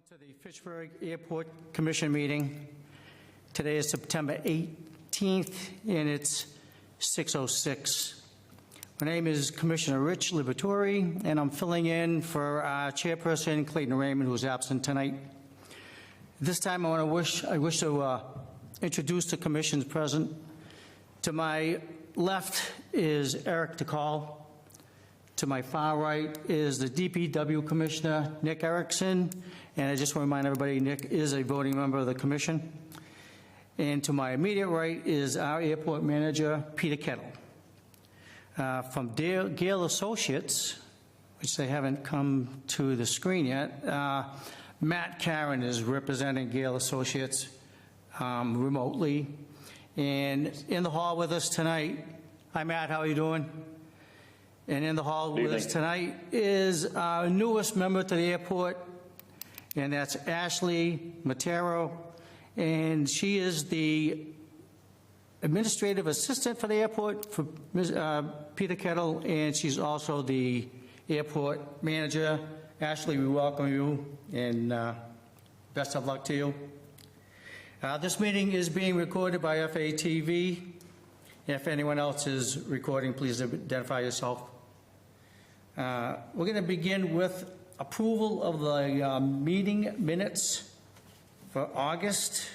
To the Fitchburg Airport Commission meeting. Today is September 18th, and it's 6:06. My name is Commissioner Rich Liberatore, and I'm filling in for Chairperson Clayton Raymond, who's absent tonight. This time, I wish to introduce the commission's present. To my left is Eric DeCall. To my far right is the DPW Commissioner, Nick Erickson, and I just want to remind everybody, Nick is a voting member of the commission. And to my immediate right is our airport manager, Peter Kettle. From Gale Associates, which they haven't come to the screen yet, Matt Karen is representing Gale Associates remotely. And in the hall with us tonight, hi Matt, how are you doing? And in the hall with us tonight is our newest member to the airport, and that's Ashley Matero, and she is the administrative assistant for the airport for Peter Kettle, and she's also the airport manager. Ashley, we welcome you, and best of luck to you. This meeting is being recorded by FATV. If anyone else is recording, please identify yourself. We're going to begin with approval of the meeting minutes for August.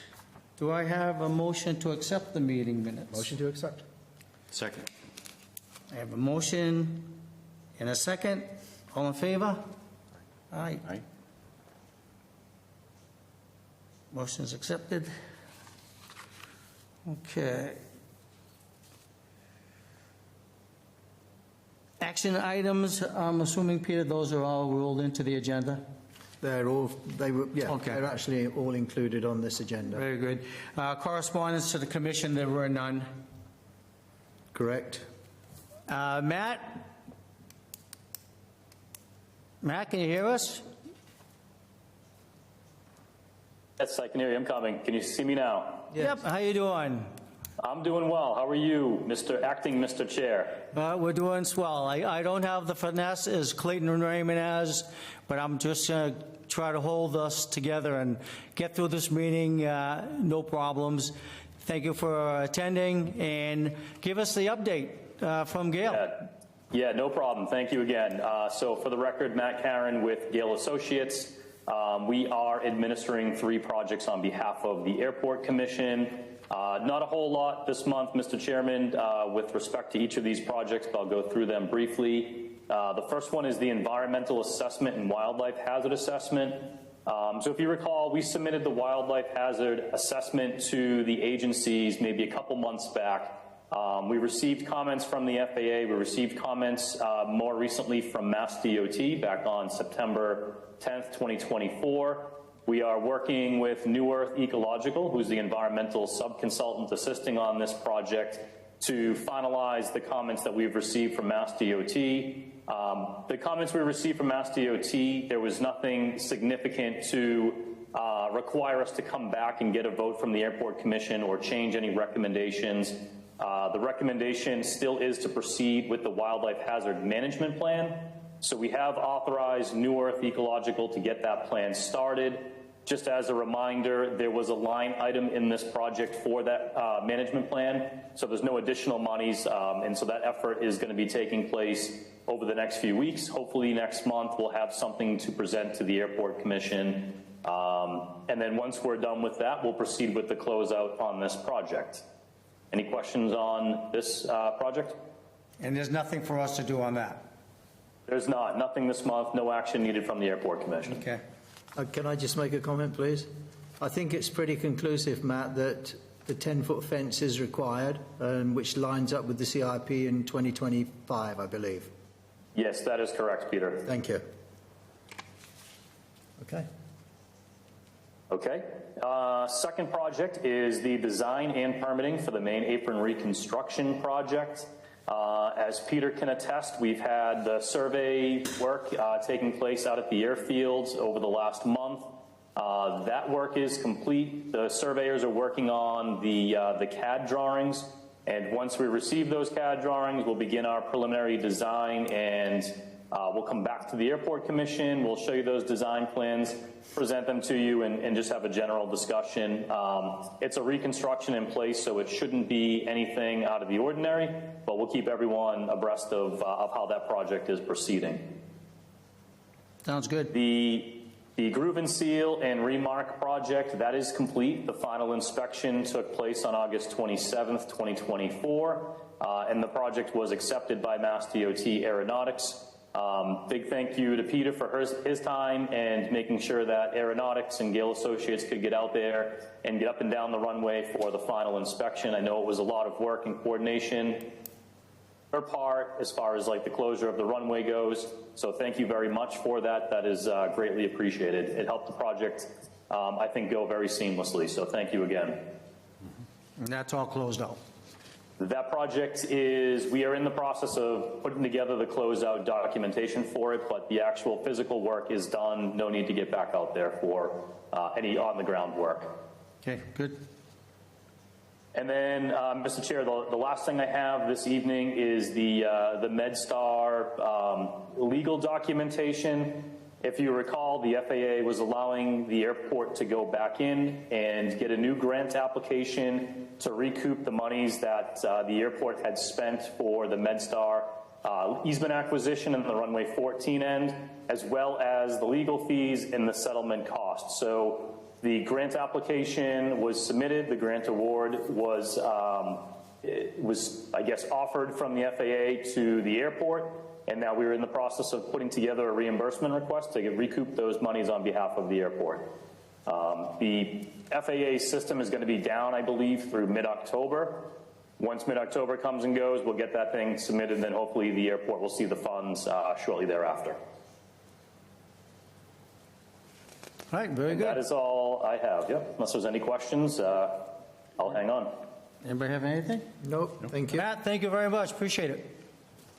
Do I have a motion to accept the meeting minutes? Motion to accept. Second. I have a motion and a second. All in favor? Aye. Aye. Motion is accepted. Okay. Action items, I'm assuming, Peter, those are all rolled into the agenda? They're all, Okay. they're actually all included on this agenda. Very good. Correspondence to the commission, there were none. Correct. Matt? Matt, can you hear us? Yes, I can hear you. I'm coming. Can you see me now? Yes. Yep, how you doing? I'm doing well. How are you, Mr. Chair? We're doing swell. I don't have the finesse as Clayton Raymond has, but I'm just going to try to hold us together and get through this meeting, no problems. Thank you for attending, and give us the update from Gale. Yeah, no problem. Thank you again. So for the record, Matt Karen with Gale Associates. We are administering 3 projects on behalf of the Airport Commission. Not a whole lot this month, Mr. Chairman, with respect to each of these projects, but I'll go through them briefly. The first one is the Environmental Assessment and Wildlife Hazard Assessment. So if you recall, we submitted the Wildlife Hazard Assessment to the agencies maybe a couple months back. We received comments from the FAA. We received comments more recently from Mass DOT back on September 10th, 2024. We are working with New Earth Ecological, who's the environmental sub-consultant assisting on this project, to finalize the comments that we've received from Mass DOT. The comments we received from Mass DOT, there was nothing significant to require us to come back and get a vote from the Airport Commission or change any recommendations. The recommendation still is to proceed with the Wildlife Hazard Management Plan. So we have authorized New Earth Ecological to get that plan started. Just as a reminder, there was a line item in this project for that management plan, so there's no additional monies, and so that effort is going to be taking place over the next few weeks. Hopefully next month we'll have something to present to the Airport Commission, and then once we're done with that, we'll proceed with the closeout on this project. Any questions on this project? And there's nothing for us to do on that? There's not. Nothing this month. No action needed from the Airport Commission. Okay. Can I just make a comment, please? I think it's pretty conclusive, Matt, that the 10-foot fence is required, which lines up with the CIP in 2025, I believe. Yes, that is correct, Peter. Thank you. Okay. Okay. Second project is the design and permitting for the main apron reconstruction project. As Peter can attest, we've had the survey work taking place out at the airfields over the last month. That work is complete. The surveyors are working on the CAD drawings, and once we receive those CAD drawings, we'll begin our preliminary design and We'll come back to the Airport Commission. We'll show you those design plans, present them to you, and just have a general discussion. It's a reconstruction in place, so it shouldn't be anything out of the ordinary, but we'll keep everyone abreast of how that project is proceeding. Sounds good. The Groove and Seal and Remark project, that is complete. The final inspection took place on August 27th, 2024, and the project was accepted by Mass DOT Aeronautics. Big thank you to Peter for his time and making sure that Aeronautics and Gale Associates could get out there and get up and down the runway for the final inspection. I know it was a lot of work and coordination her part as far as like the closure of the runway goes. So thank you very much for that. That is greatly appreciated. It helped the project, I think, go very seamlessly. So thank you again. And that's all closed out. That project is, we are in the process of putting together the closeout documentation for it, but the actual physical work is done. No need to get back out there for any on-the-ground work. Okay, good. And then, Mr. Chair, the last thing I have this evening is the MedStar legal documentation. If you recall, the FAA was allowing the airport to go back in and get a new grant application to recoup the monies that the airport had spent for the MedStar easement acquisition and the runway 14 end, as well as the legal fees and the settlement costs. So the grant application was submitted. The grant award was, I guess, offered from the FAA to the airport. And now we're in the process of putting together a reimbursement request to recoup those monies on behalf of the airport. The FAA system is going to be down, I believe, through mid-October. Once mid-October comes and goes, we'll get that thing submitted, and then hopefully the airport will see the funds shortly thereafter. All right, very good. That is all I have. Yep. Unless there's any questions, I'll hang on. Anybody have anything? Nope, thank you. Matt, thank you very much. Appreciate it.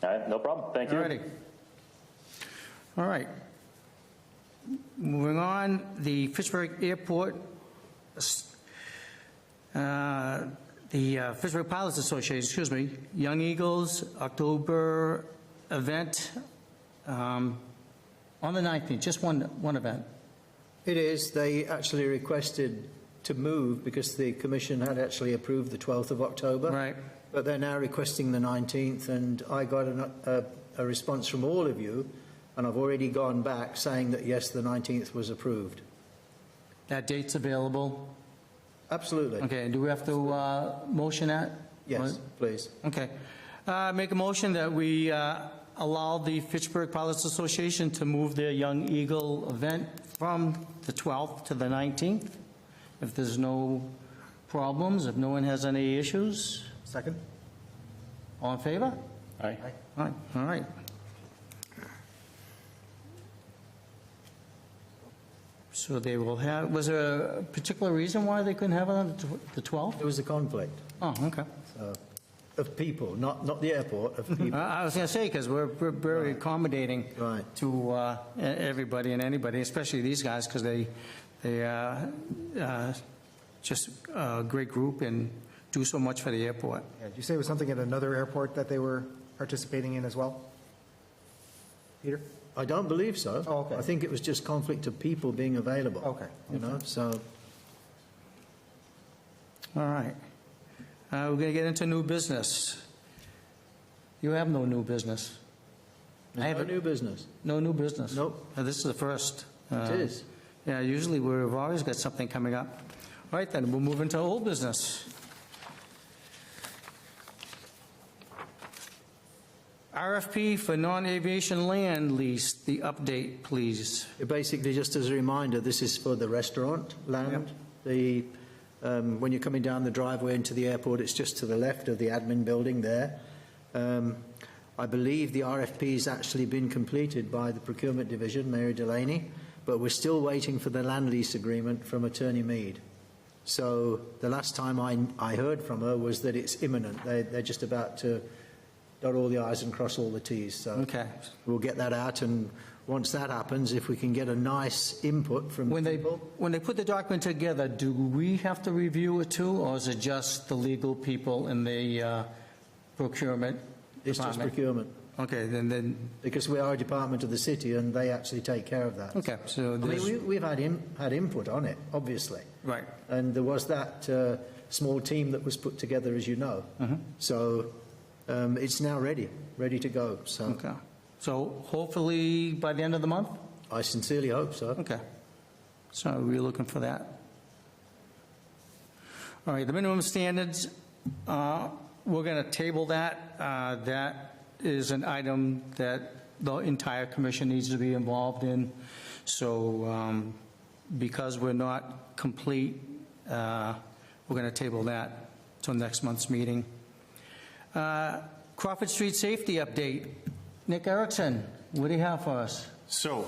All right, no problem. Thank you. Alrighty. All right. Moving on, the Fitchburg Airport, the Fitchburg Pilots Association, Young Eagles October event on the 19th, just one event. It is. They actually requested to move because the Commission had actually approved the 12th of October. Right. But they're now requesting the 19th, and I got a response from all of you, and I've already gone back saying that, yes, the 19th was approved. That date's available? Absolutely. Okay, do we have to motion that? Yes, please. Okay. Make a motion that we allow the Fitchburg Pilots Association to move their Young Eagle event from the 12th to the 19th. If there's no problems, if no one has any issues. Second? All in favor? Aye. All right. All right. So they will have, was there a particular reason why they couldn't have it on the 12th? There was a conflict Oh, okay. of people, not the airport, of people. I was going to say, because we're very accommodating Right. to everybody and anybody, especially these guys, because they just a great group and do so much for the airport. Yeah, did you say it was something at another airport that they were participating in as well? Peter? I don't believe so. Oh, okay. I think it was just conflict of people being available. Okay. You know, so All right. We're going to get into new business. You have no new business. I no have new business. no new business. Nope. This is the first. It is. Yeah, usually we've always got something coming up. All right, then, we'll move into old business. RFP for non-aviation land lease, the update, please. Basically, just as a reminder, this is for the restaurant land. The when you're coming down the driveway into the airport, it's just to the left of the admin building there. I believe the RFP's actually been completed by the procurement division, Mary Delaney, but we're still waiting for the land lease agreement from Attorney Mead. So the last time I heard from her was that it's imminent. They're just about to dot all the I's and cross all the T's. So Okay. we'll get that out, and once that happens, if we can get a nice input from When people. they put the document together, do we have to review it too, or is it just the legal people in the procurement It's just department? procurement. Okay, then, because we are a department of the city and they actually take care of that. okay, so I there's, mean, we've had input on it, obviously. right. And there was that small team that was put together, as you know. So it's now ready to go. So Okay. So hopefully by the end of the month? I sincerely hope so. Okay. So we're looking for that. All right, the minimum standards, we're going to table that. That is an item that the entire commission needs to be involved in. So because we're not complete, we're going to table that till next month's meeting. Crawford Street safety update. Nick Erickson, what do you have for us? So,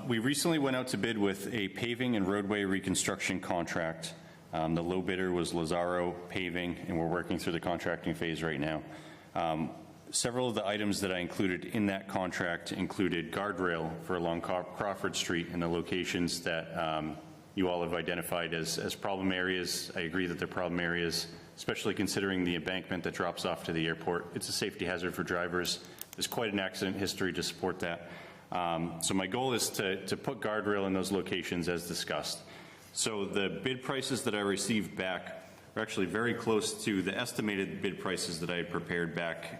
we recently went out to bid with a paving and roadway reconstruction contract. The low bidder was Lazaro Paving, and we're working through the contracting phase right now. Several of the items that I included in that contract included guardrail for along Crawford Street and the locations that you all have identified as problem areas. I agree that they're problem areas, especially considering the embankment that drops off to the airport. It's a safety hazard for drivers. There's quite an accident history to support that. So my goal is to put guardrail in those locations as discussed. So the bid prices that I received back are actually very close to the estimated bid prices that I had prepared back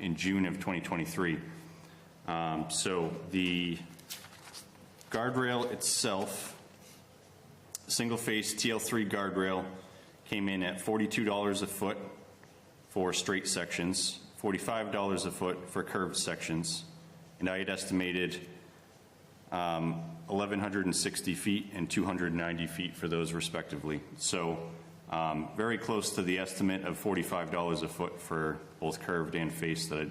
in June of 2023. So the guardrail itself, single-face TL3 guardrail, came in at $42 a foot for straight sections, $45 a foot for curved sections, and I had estimated 1,160 feet and 290 feet for those respectively. So very close to the estimate of $45 a foot for both curved and face that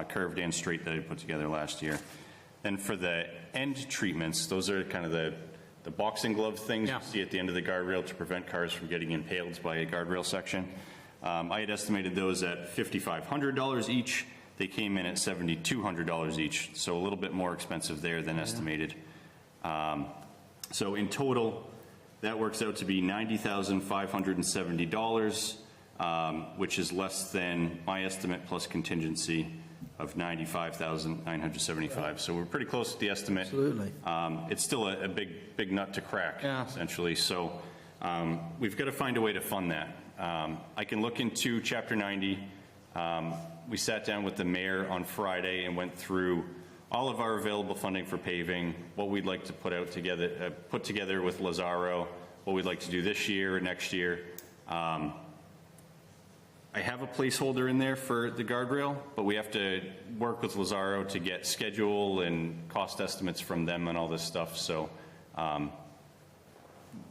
curved and straight that I put together last year. And for the end treatments, those are kind of the boxing glove things you see at the end of the guardrail to prevent cars from getting impaled by a guardrail section. I had estimated those at $5,500 each. They came in at $7,200 each, so a little bit more expensive there than estimated. So in total, that works out to be $90,570, which is less than my estimate plus contingency of $95,975. So we're pretty close to the estimate. Absolutely. It's still a big nut to crack, Yeah. essentially. So we've got to find a way to fund that. I can look into Chapter 90. We sat down with the mayor on Friday and went through all of our available funding for paving, what we'd like to put together with Lazaro, what we'd like to do this year, next year. I have a placeholder in there for the guardrail, but we have to work with Lazaro to get schedule and cost estimates from them and all this stuff. So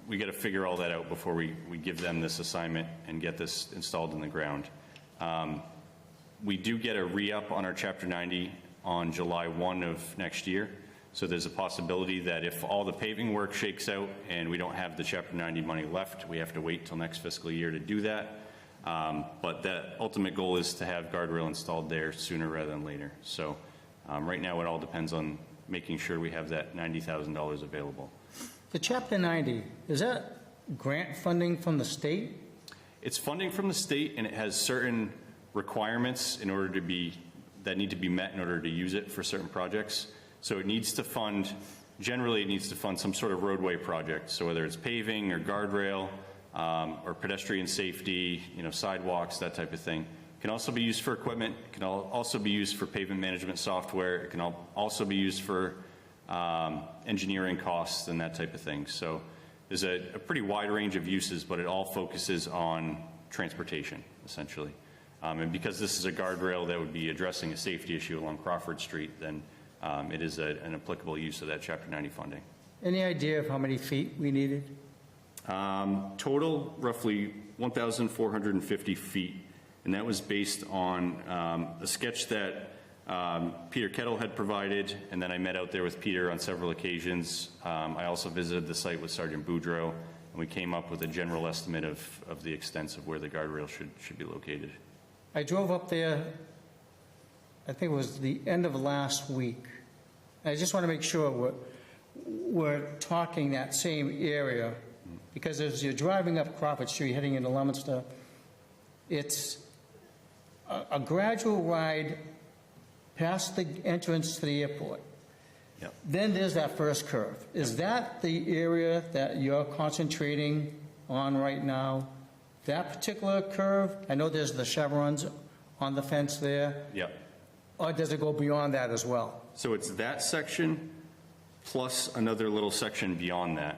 we got to figure all that out before we give them this assignment and get this installed in the ground. We do get a re-up on our Chapter 90 on July 1 of next year. So there's a possibility that if all the paving work shakes out and we don't have the Chapter 90 money left, we have to wait till next fiscal year to do that. But that ultimate goal is to have guardrail installed there sooner rather than later. So right now it all depends on making sure we have that $90,000 available. The Chapter 90, is that grant funding from the state? It's funding from the state, and it has certain requirements in order to that need to be met in order to use it for certain projects. So it needs to fund, generally it needs to fund some sort of roadway project. So whether it's paving or guardrail or pedestrian safety, sidewalks, that type of thing. It can also be used for equipment. It can also be used for pavement management software. It can also be used for engineering costs and that type of thing. So there's a pretty wide range of uses, but it all focuses on transportation, essentially. And because this is a guardrail that would be addressing a safety issue along Crawford Street, then it is an applicable use of that Chapter 90 funding. Any idea of how many feet we needed? Total, roughly 1,450 feet, and that was based on a sketch that Peter Kettle had provided, and then I met out there with Peter on several occasions. I also visited the site with Sergeant Boudreau, and we came up with a general estimate of the extent of where the guardrail should be located. I drove up there, I think it was the end of last week. I just want to make sure we're talking that same area, because as you're driving up Crawford Street heading into Leominster, it's a gradual ride past the entrance to the airport. Yep. Then there's that first curve. Is that the area that you're concentrating on right now? That particular curve? I know there's the chevrons on the fence there. Yep. Or does it go beyond that as well? So it's that section plus another little section beyond that.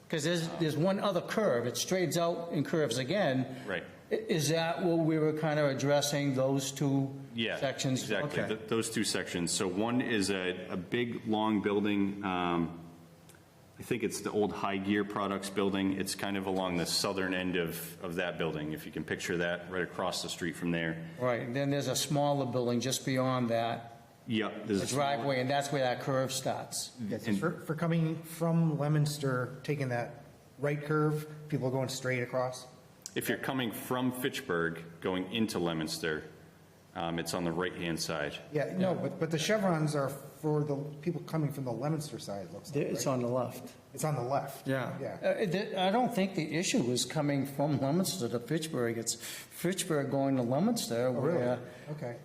Because there's one other curve. It straightens out and curves again. Right. Is that what we were kind of addressing, those two Yeah, sections? exactly. Okay. Those two sections. So one is a big, long building. I think it's the old High Gear Products building. It's kind of along the southern end of that building, if you can picture that, right across the street from there. Right, and then there's a smaller building just beyond that, Yep. there's a a small- driveway, and that's where that curve starts. Yes, for coming from Leominster, taking that right curve, people going straight across? If you're coming from Fitchburg, going into Leominster, it's on the right-hand side. Yeah, no, but the chevrons are for the people coming from the Leominster side, it looks like, It's right? on the left. It's on the left. Yeah. I don't think the issue is coming from Leominster to Fitchburg. It's Fitchburg going to Leominster. Oh, really? Where, Okay.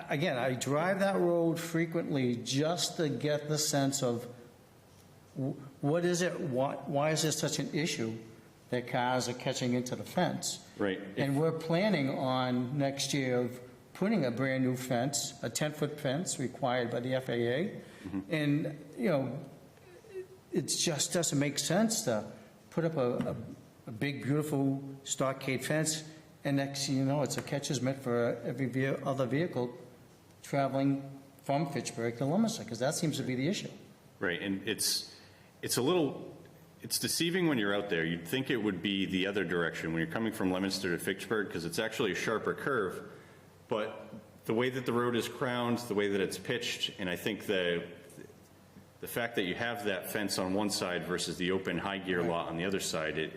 again, I drive that road frequently just to get the sense of what is it, why is this such an issue that cars are catching into the fence? Right. And we're planning on next year of putting a brand-new fence, a 10-foot fence required by the FAA. And, you know, it just doesn't make sense to put up a big, beautiful stockade fence, and next thing you know, it's a catcher's mitt for every other vehicle traveling from Fitchburg to Leominster, because that seems to be the issue. Right, and it's deceiving when you're out there. You'd think it would be the other direction when you're coming from Leominster to Fitchburg, because it's actually a sharper curve. But the way that the road is crowned, the way that it's pitched, and I think the fact that you have that fence on one side versus the open high gear lot on the other side,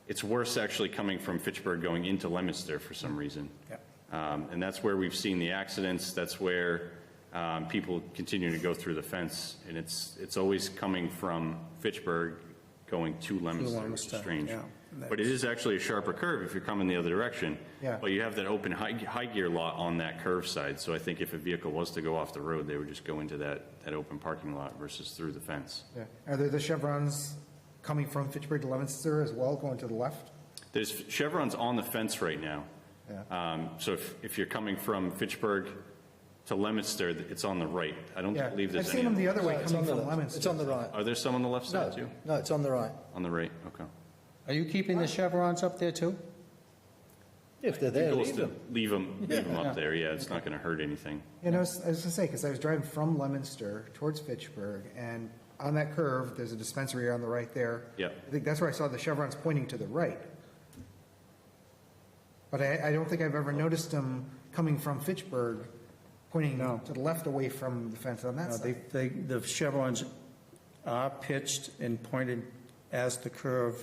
it's worse actually coming from Fitchburg going into Leominster for some reason. And that's where we've seen the accidents. That's where people continue to go through the fence, and it's always coming from Fitchburg going to Leominster, which is strange. yeah. But it is actually a sharper curve if you're coming the other direction. Yeah. But you have that open high gear lot on that curve side, so I think if a vehicle was to go off the road, they would just go into that open parking lot versus through the fence. Yeah. Are there the chevrons coming from Fitchburg to Leominster as well, going to the left? There's chevrons on the fence right now. Yeah. So if you're coming from Fitchburg to Leominster, it's on the right. I don't Yeah. believe there's I've any. seen them the other way, It's coming on the from left. Leominster. It's on the right. Are there some on the left side too? No, it's on the right. On the right, okay. Are you keeping the chevrons up there too? If they're The there, goal is leave to them. leave them up there, yeah, it's not going to hurt anything. You know, I was going to say, because I was driving from Leominster towards Fitchburg, and on that curve, there's a dispensary on the right there. Yep. I think that's where I saw the chevrons pointing to the right. But I don't think I've ever noticed them coming from Fitchburg, pointing to the left away from the fence on that No, side. the chevrons are pitched and pointed as the curve,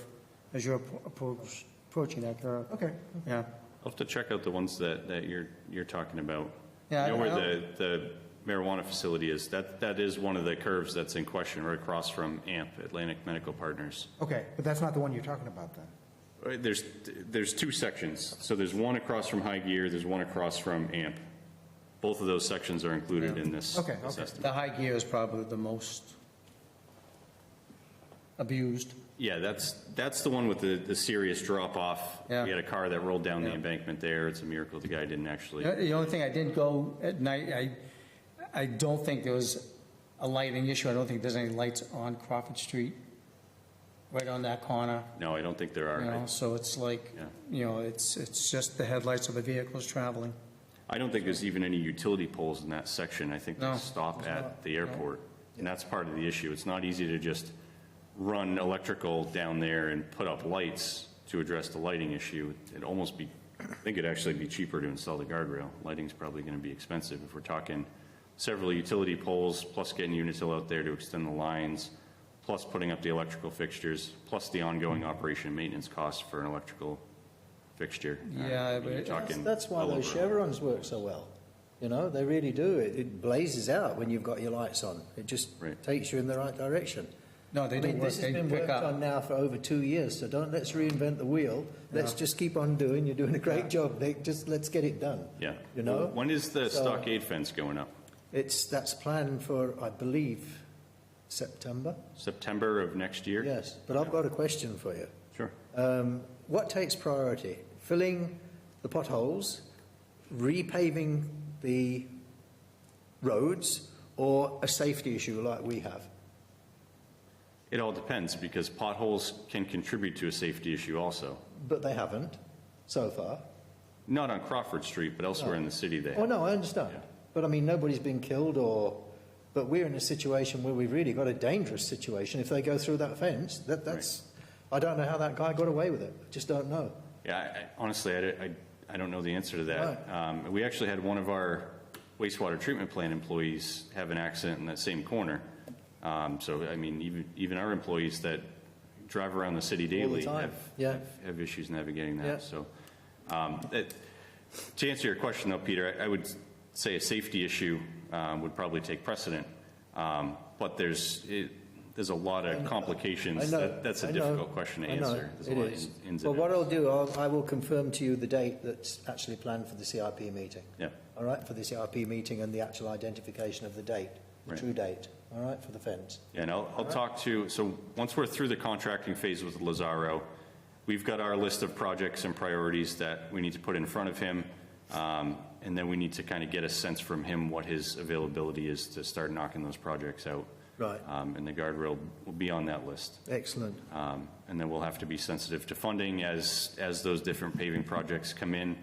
as you're approaching that curve. Okay. Yeah. I'll have to check out the ones that you're talking about. Yeah, You know I where the marijuana facility is, that is one of the curves that's in question, right across from AMP, Atlantic Medical Partners. Okay, but that's not the one you're talking about then. There's two sections. So there's one across from High Gear, there's one across from AMP. Both of those sections are included in this. Okay, this okay. estimate. The high gear is probably the most abused. Yeah, that's the one with the serious drop off. Yeah. We had a car that rolled down the Yeah. embankment there. It's a miracle the guy didn't actually. The only thing, I didn't go at night, I don't think there was a lighting issue. I don't think there's any lights on Crawford Street, right on that corner, No, I don't think there you know, are. so it's like, Yeah. you know, it's just the headlights of the vehicles traveling. I don't think there's even any utility poles in that section. I think No, they stop there's at not. the airport. And that's part of the issue. It's not easy to just run electrical down there and put up lights to address the lighting issue. It'd almost be, I think it'd actually be cheaper to install the guardrail. Lighting's probably going to be expensive if we're talking several utility poles, plus getting Unitil out there to extend the lines, plus putting up the electrical fixtures, plus the ongoing operation and maintenance costs for an electrical fixture. Yeah, You're but- talking That's why well those over- chevrons work so well. You know, they really do. It blazes out when you've got your lights on. It just Right. takes you in the right direction. No, they I do mean, work, this has they been pick worked up. on now for over 2 years, so let's reinvent the wheel. Let's just keep on doing. You're doing a great job, Nick. Just let's get it done. Yeah. You know? When is the So- stockade fence going up? That's planned for, I believe, September. September of next year? Yes, but I've got a question for you. Sure. What takes priority? Filling the potholes, repaving the roads, or a safety issue like we have? It all depends, because potholes can contribute to a safety issue also. But they haven't, so far. Not on Crawford Street, but elsewhere in the city they Oh, have. no, I understand. Yeah. But I mean, nobody's been killed but we're in a situation where we've really got a dangerous situation. If they go through that fence, that's, I don't know how that guy got away with it. I just don't know. Yeah, honestly, I don't know the answer to that. We actually had one of our wastewater treatment plant employees have an accident in that same corner. So, I mean, even our employees that drive around the city daily time. Yeah. have issues navigating that. Yeah. So, to answer your question though, Peter, I would say a safety issue would probably take precedent. But there's a lot of complications. I know. That's a I know. difficult question to I know. answer. There's a It lot of is. ins Well, and what outs. I'll do, I will confirm to you the date that's actually planned for the CIP meeting. Yeah. All right, for the CIP meeting and the actual identification of the date, the Right. true date, all right, for the fence. Yeah, and I'll talk to, so once we're through the contracting phase with Lazaro, we've got our list of projects and priorities that we need to put in front of him. And then we need to kind of get a sense from him what his availability is to start knocking those projects out. Right. And the guardrail will be on that list. Excellent. And then we'll have to be sensitive to funding as those different paving projects come in.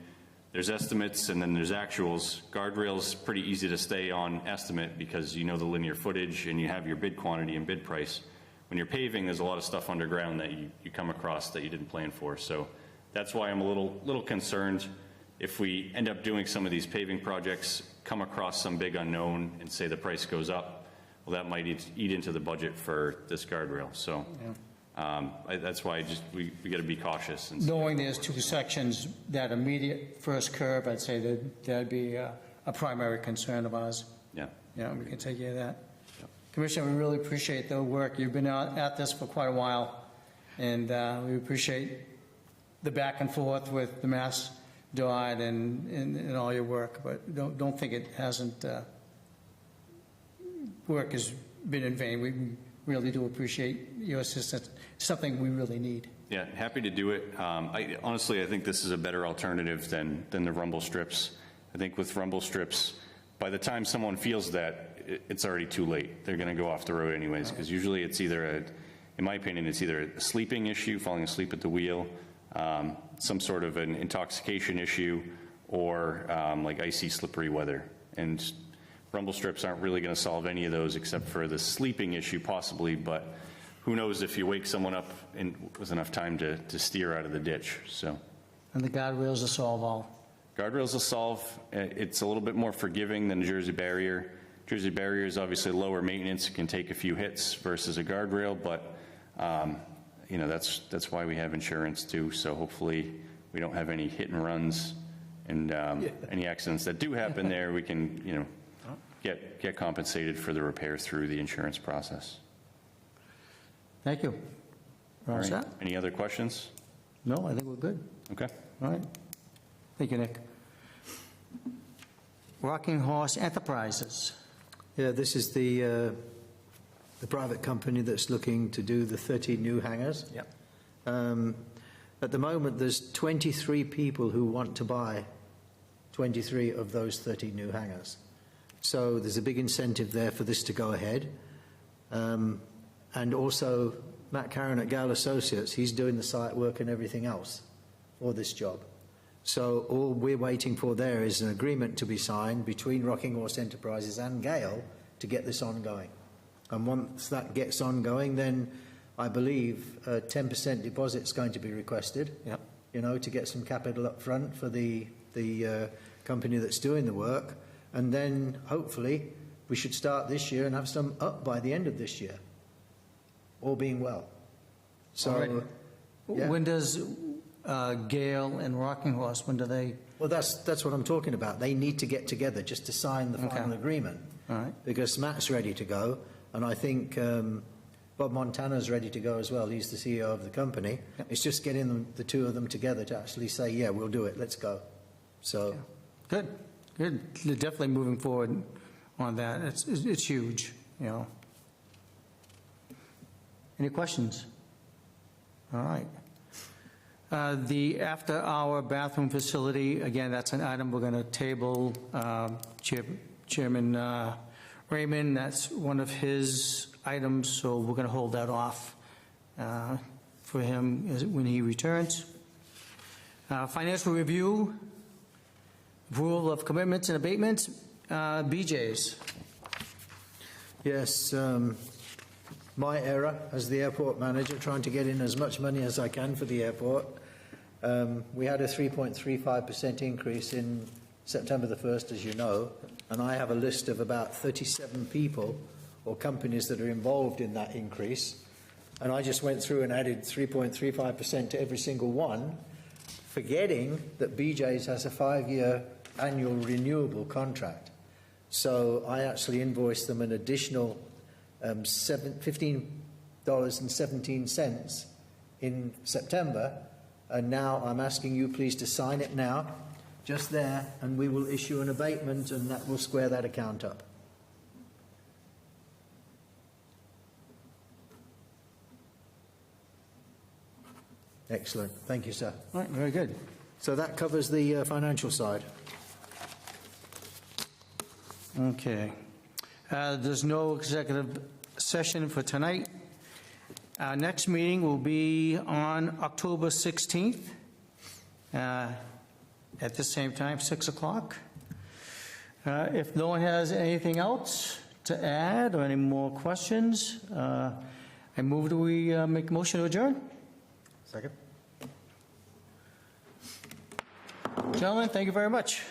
There's estimates and then there's actuals. Guardrail's pretty easy to stay on estimate because you know the linear footage and you have your bid quantity and bid price. When you're paving, there's a lot of stuff underground that you come across that you didn't plan for. So that's why I'm a little concerned if we end up doing some of these paving projects, come across some big unknown and say the price goes up, well, that might eat into the budget for this guardrail. So that's why we got to be cautious. And Knowing there's two sections, that immediate first curve, I'd say that'd be a primary concern of ours. Yeah. Yeah, we can take care of that. Commissioner, we really appreciate the work. You've been at this for quite a while, and we appreciate the back and forth with the Mass DOT and all your work, but don't think it hasn't, work has been in vain. We really do appreciate your assistance, something we really need. Yeah, happy to do it. Honestly, I think this is a better alternative than the rumble strips. I think with rumble strips, by the time someone feels that, it's already too late. They're going to go off the road anyways, because usually it's either, in my opinion, it's either a sleeping issue, falling asleep at the wheel, some sort of an intoxication issue, or like icy, slippery weather. And rumble strips aren't really going to solve any of those except for the sleeping issue possibly, but who knows if you wake someone up with enough time to steer out of the ditch. So And the guardrails will solve all. guardrails will solve. It's a little bit more forgiving than a Jersey barrier. Jersey barrier is obviously lower maintenance. It can take a few hits versus a guardrail, but you know, that's why we have insurance too. So hopefully we don't have any hit and runs and any accidents that do happen there, we can, you know, get compensated for the repair through the insurance process. Thank you. All All right. set? Any other questions? No, I think we're good. Okay. All right. Thank you, Nick. Rocking Horse Enterprises. Yeah, this is the private company that's looking to do the 30 new hangars. Yep. At the moment, there's 23 people who want to buy 23 of those 30 new hangars. So there's a big incentive there for this to go ahead. And also, Matt Carron at Gale Associates, he's doing the site work and everything else for this job. So all we're waiting for there is an agreement to be signed between Rocking Horse Enterprises and Gale to get this ongoing. And once that gets ongoing, then I believe a 10% deposit is going to be requested. Yep. You know, to get some capital up front for the company that's doing the work. And then hopefully we should start this year and have some up by the end of this year, all being well. So, Alright. yeah. When does Gale and Rocking Horse, when do they? Well, that's what I'm talking about. They need to get together just to sign the final Okay. agreement. All right. Because Matt's ready to go, and I think Bob Montana's ready to go as well. He's the CEO of the company. It's just getting the two of them together to actually say, yeah, we'll do it, let's go. So, Good, good. They're definitely moving forward on that. It's huge, you know. Any questions? All right. The after-hour bathroom facility, again, that's an item we're going to table. Chairman Raymond, that's one of his items, so we're going to hold that off for him when he returns. Financial review, approval of commitments and abatements, BJ's. yes, my error as the airport manager, trying to get in as much money as I can for the airport. We had a 3.35% increase in September the 1st, as you know, and I have a list of about 37 people or companies that are involved in that increase. And I just went through and added 3.35% to every single one, forgetting that BJ's has a 5-year annual renewable contract. So I actually invoiced them an additional $15.17 in September, and now I'm asking you please to sign it now, just there, and we will issue an abatement, and that will square that account up. Excellent. Thank you, sir. All right, very good. So that covers the financial side. Okay. There's no executive session for tonight. Our next meeting will be on October 16th at the same time, 6 o'clock. If no one has anything else to add or any more questions, I move that we make a motion to adjourn. Second? Gentlemen, thank you very much.